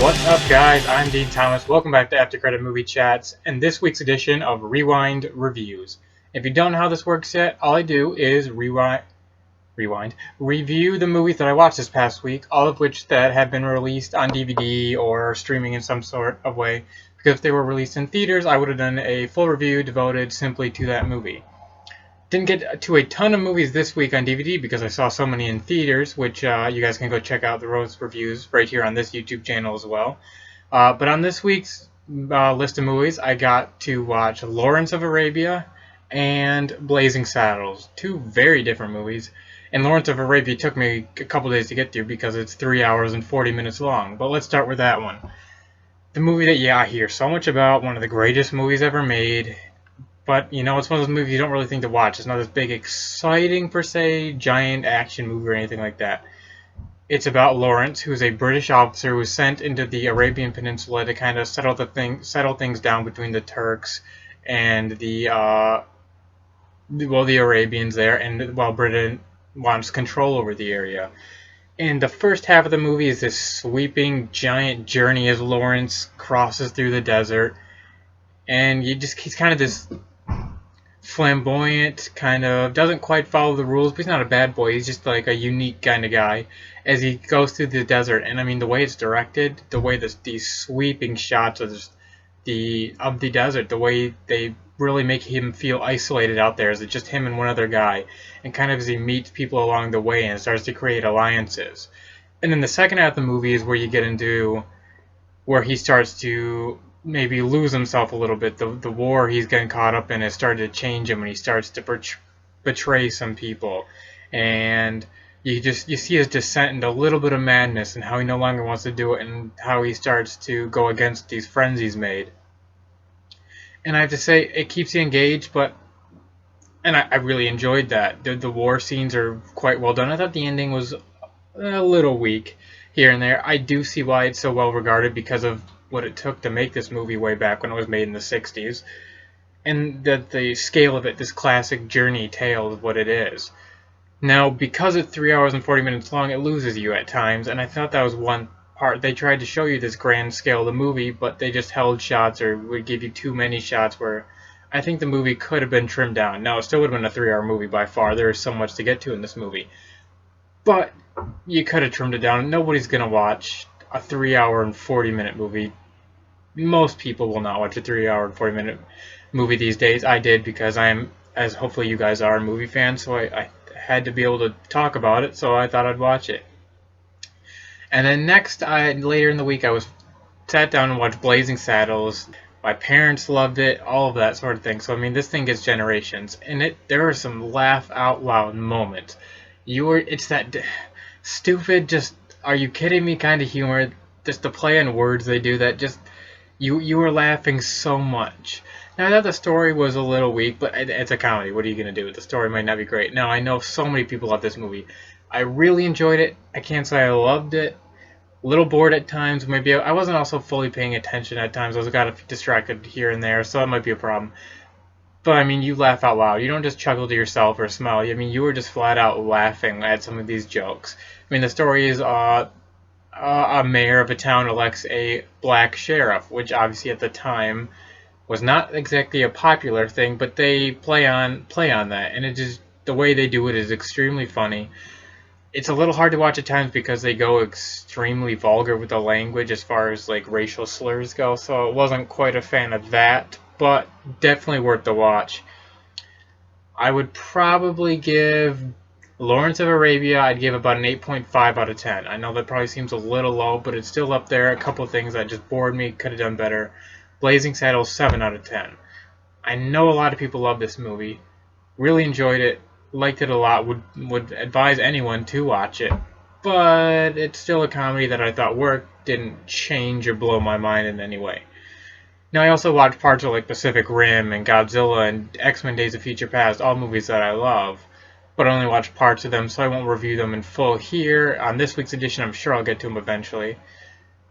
What's up, guys? I'm Dean Thomas. Welcome back to After Credit Movie Chats and this week's edition of Rewind Reviews. If you don't know how this works yet, all I do is review the movies that I watched this past week, all of which that have been released on DVD or streaming in some sort of way. Because if they were released in theaters, I would have done a full review devoted simply to that movie. Didn't get to a ton of movies this week on DVD because I saw so many in theaters, which you guys can go check out the Rose reviews right here on this YouTube channel as well. But on this week's list of movies, I got to watch Lawrence of Arabia and Blazing Saddles, two very different movies. And Lawrence of Arabia took me a couple days to get through because it's 3 hours and 40 minutes long. But let's start with that one. The movie that, I hear so much about, one of the greatest movies ever made. But, it's one of those movies you don't really think to watch. It's not this big, exciting, per se, giant action movie or anything like that. It's about Lawrence, who's a British officer who was sent into the Arabian Peninsula to kind of settle things down between the Turks and the Arabians there, and while Britain wants control over the area. And the first half of the movie is this sweeping, giant journey as Lawrence crosses through the desert. And he's kind of this flamboyant, kind of doesn't quite follow the rules, but he's not a bad boy. He's just like a unique kind of guy as he goes through the desert. And I mean, the way it's directed, the way these sweeping shots of the desert, the way they really make him feel isolated out there, as it's just him and one other guy, and kind of as he meets people along the way and starts to create alliances. And then the second half of the movie is where you get into where he starts to maybe lose himself a little bit. The war he's getting caught up in has started to change him, and he starts to betray some people. And you see his descent into a little bit of madness and how he no longer wants to do it, and how he starts to go against these friends he's made. And I have to say, it keeps you engaged, and I really enjoyed that. The war scenes are quite well done. I thought the ending was a little weak here and there. I do see why it's so well regarded because of what it took to make this movie way back when it was made in the 60s. And the scale of it, this classic journey tale of what it is. Now, because it's 3 hours and 40 minutes long, it loses you at times, and I thought that was one part. They tried to show you this grand scale of the movie, but they just held shots or would give you too many shots where I think the movie could have been trimmed down. Now, it still would have been a 3 hour movie by far. There is so much to get to in this movie. But you could have trimmed it down. Nobody's going to watch a 3 hour and 40 minute movie. Most people will not watch a 3 hour and 40 minute movie these days. I did because I am, as hopefully you guys are, movie fans, so I had to be able to talk about it, so I thought I'd watch it. And then next, later in the week, I sat down and watched Blazing Saddles. My parents loved it, all of that sort of thing. So I mean, this thing gets generations, and there are some laugh out loud moments. It's that stupid, just are you kidding me kind of humor. Just the play on words they do that just you were laughing so much. Now, I thought the story was a little weak, but it's a comedy. What are you going to do? The story might not be great. Now, I know so many people love this movie. I really enjoyed it. I can't say I loved it. A little bored at times. Maybe I wasn't also fully paying attention at times. I was got distracted here and there, so that might be a problem. But, I mean, you laugh out loud. You don't just chuckle to yourself or smile. I mean, you were just flat out laughing at some of these jokes. I mean, the story is a mayor of a town elects a black sheriff, which obviously at the time was not exactly a popular thing, but they play on that, and it just the way they do it is extremely funny. It's a little hard to watch at times because they go extremely vulgar with the language as far as like racial slurs go, so I wasn't quite a fan of that, but definitely worth the watch. I would probably give Lawrence of Arabia, I'd give about an 8.5 out of 10. I know that probably seems a little low, but it's still up there. A couple of things that just bored me, could have done better. Blazing Saddles, 7 out of 10. I know a lot of people love this movie. Really enjoyed it. Liked it a lot. Would advise anyone to watch it. But it's still a comedy that I thought worked. Didn't change or blow my mind in any way. Now, I also watched parts of like Pacific Rim and Godzilla and X-Men Days of Future Past. All movies that I love. But I only watched parts of them, so I won't review them in full here. On this week's edition, I'm sure I'll get to them eventually.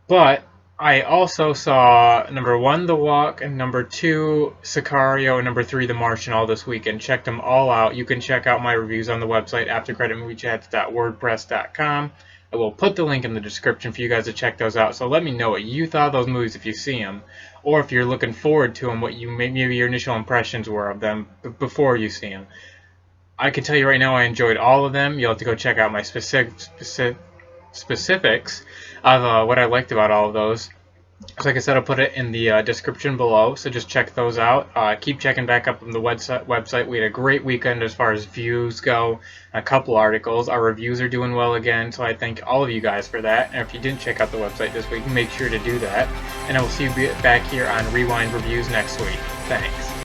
But I also saw number 1, The Walk, and number 2, Sicario, and number 3, The Martian all this week, and checked them all out. You can check out my reviews on the website, aftercreditmoviechats.wordpress.com. I will put the link in the description for you guys to check those out. So let me know what you thought of those movies if you see them, or if you're looking forward to them, what you maybe your initial impressions were of them before you see them. I can tell you right now, I enjoyed all of them. You'll have to go check out my specifics of what I liked about all of those. So like I said, I'll put it in the description below, so just check those out. Keep checking back up on the website. We had a great weekend as far as views go, a couple articles. Our reviews are doing well again, so I thank all of you guys for that. And if you didn't check out the website this week, make sure to do that. And I will see you back here on Rewind Reviews next week. Thanks.